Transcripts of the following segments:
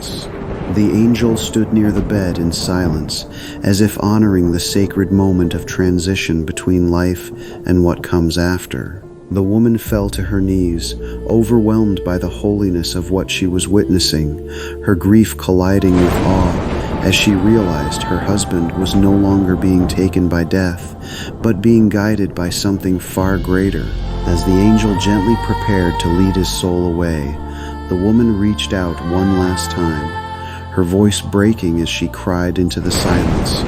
silence. The angel stood near the bed in silence, as if honoring the sacred moment of transition between life and what comes after. The woman fell to her knees, overwhelmed by the holiness of what she was witnessing, her grief colliding with awe as she realized her husband was no longer being taken by death, but being guided by something far greater. As the angel gently prepared to lead his soul away, the woman reached out one last time, her voice breaking as she cried into the silence,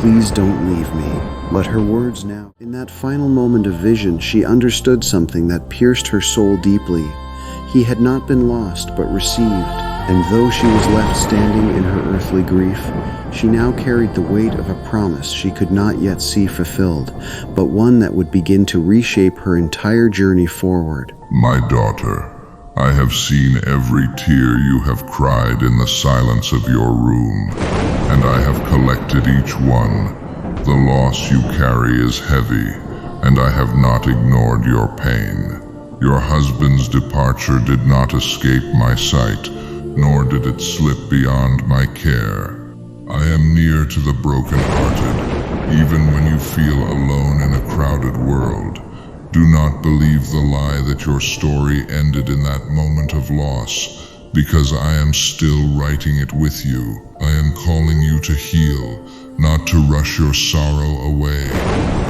"Please don't leave me." But her words now, in that final moment of vision, she understood something that pierced her soul deeply. He had not been lost, but received, and though she was left standing in her earthly grief, she now carried the weight of a promise she could not yet see fulfilled, but one that would begin to reshape her entire journey forward. My daughter, I have seen every tear you have cried in the silence of your room, and I have collected each one. The loss you carry is heavy, and I have not ignored your pain. Your husband's departure did not escape my sight, nor did it slip beyond my care. I am near to the broken-hearted, even when you feel alone in a crowded world. Do not believe the lie that your story ended in that moment of loss, because I am still writing it with you. I am calling you to heal, not to rush your sorrow away,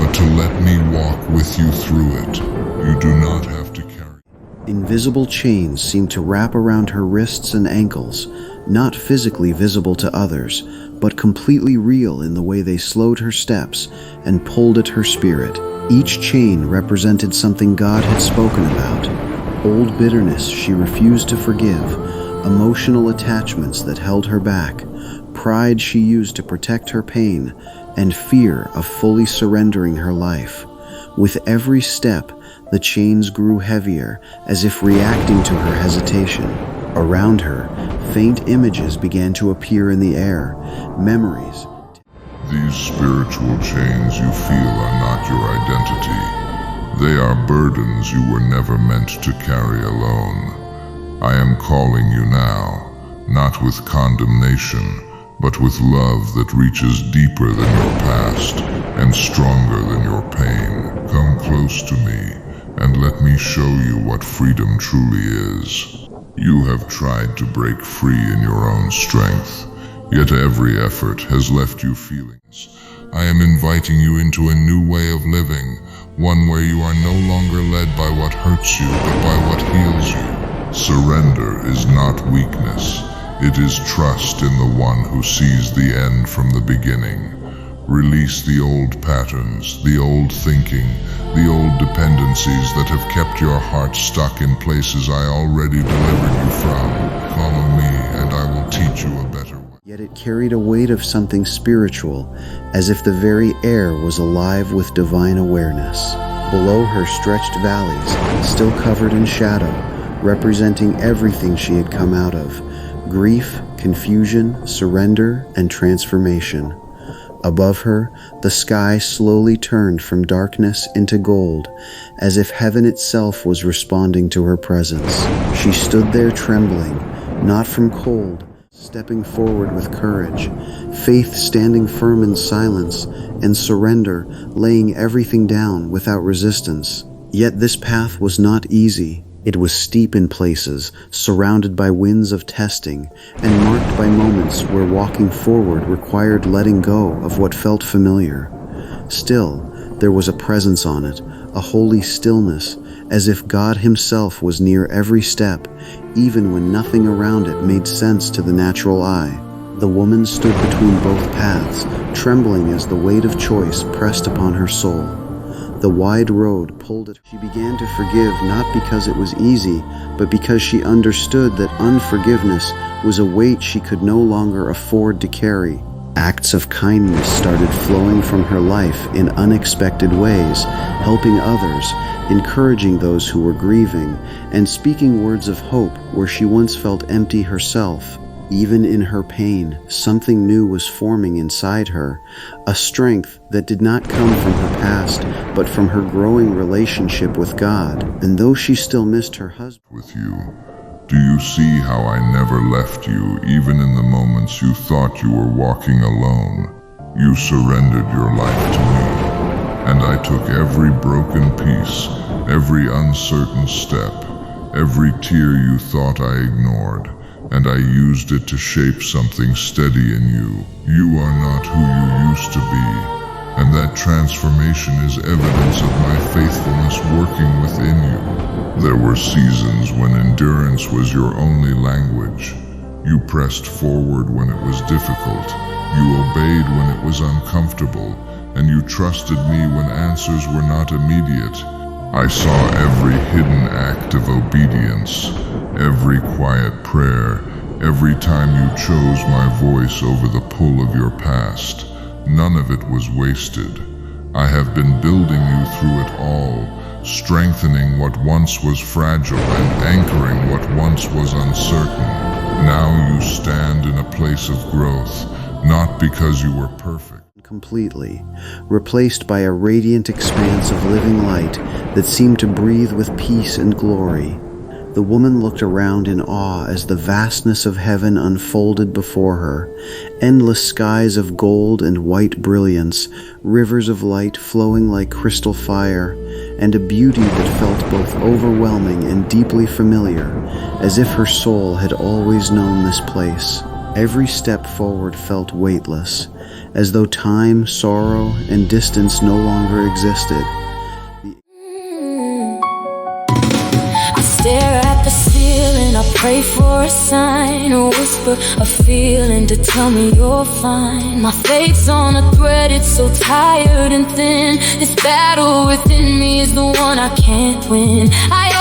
but to let me walk with you through it. You do not have to carry. Invisible chains seemed to wrap around her wrists and ankles, not physically visible to others, but completely real in the way they slowed her steps and pulled at her spirit. Each chain represented something God had spoken about: old bitterness she refused to forgive, emotional attachments that held her back, pride she used to protect her pain, and fear of fully surrendering her life. With every step, the chains grew heavier, as if reacting to her hesitation. Around her, faint images began to appear in the air, memories. These spiritual chains you feel are not your identity. They are burdens you were never meant to carry alone. I am calling you now, not with condemnation, but with love that reaches deeper than your past and stronger than your pain. Come close to me, and let me show you what freedom truly is. You have tried to break free in your own strength, yet every effort has left you feelings. I am inviting you into a new way of living, one where you are no longer led by what hurts you, but by what heals you. Surrender is not weakness. It is trust in the one who sees the end from the beginning. Release the old patterns, the old thinking, the old dependencies that have kept your heart stuck in places I already delivered you from. Follow me, and I will teach you a better way. Yet it carried a weight of something spiritual, as if the very air was alive with divine awareness. Below her stretched valleys, still covered in shadow, representing everything she had come out of: grief, confusion, surrender, and transformation. Above her, the sky slowly turned from darkness into gold, as if heaven itself was responding to her presence. She stood there trembling, not from cold, stepping forward with courage, faith standing firm in silence, and surrender laying everything down without resistance. Yet this path was not easy. It was steep in places, surrounded by winds of testing, and marked by moments where walking forward required letting go of what felt familiar. Still, there was a presence on it, a holy stillness, as if God Himself was near every step, even when nothing around it made sense to the natural eye. The woman stood between both paths, trembling as the weight of choice pressed upon her soul. The wide road pulled at her. She began to forgive not because it was easy, but because she understood that unforgiveness was a weight she could no longer afford to carry. Acts of kindness started flowing from her life in unexpected ways, helping others, encouraging those who were grieving, and speaking words of hope where she once felt empty herself. Even in her pain, something new was forming inside her, a strength that did not come from her past, but from her growing relationship with God. And though she still missed her husband, With you, Do you see how I never left you, even in the moments you thought you were walking alone? You surrendered your life to me, and I took every broken piece, every uncertain step, every tear you thought I ignored, and I used it to shape something steady in you. You are not who you used to be, and that transformation is evidence of my faithfulness working within you. There were seasons when endurance was your only language. You pressed forward when it was difficult. You obeyed when it was uncomfortable, and you trusted me when answers were not immediate. I saw every hidden act of obedience, every quiet prayer, every time you chose my voice over the pull of your past. None of it was wasted. I have been building you through it all, strengthening what once was fragile and anchoring what once was uncertain. Now you stand in a place of growth, not because you were perfect. Completely, replaced by a radiant expanse of living light that seemed to breathe with peace and glory. The woman looked around in awe as the vastness of heaven unfolded before her, endless skies of gold and white brilliance, rivers of light flowing like crystal fire, and a beauty that felt both overwhelming and deeply familiar, as if her soul had always known this place. Every step forward felt weightless, as though time, sorrow, and distance no longer existed. I stare at the ceiling, I pray for a sign, a whisper, a feeling to tell me you're fine. My faith's on a thread, it's so tired and thin. This battle within me is the one I can't win. I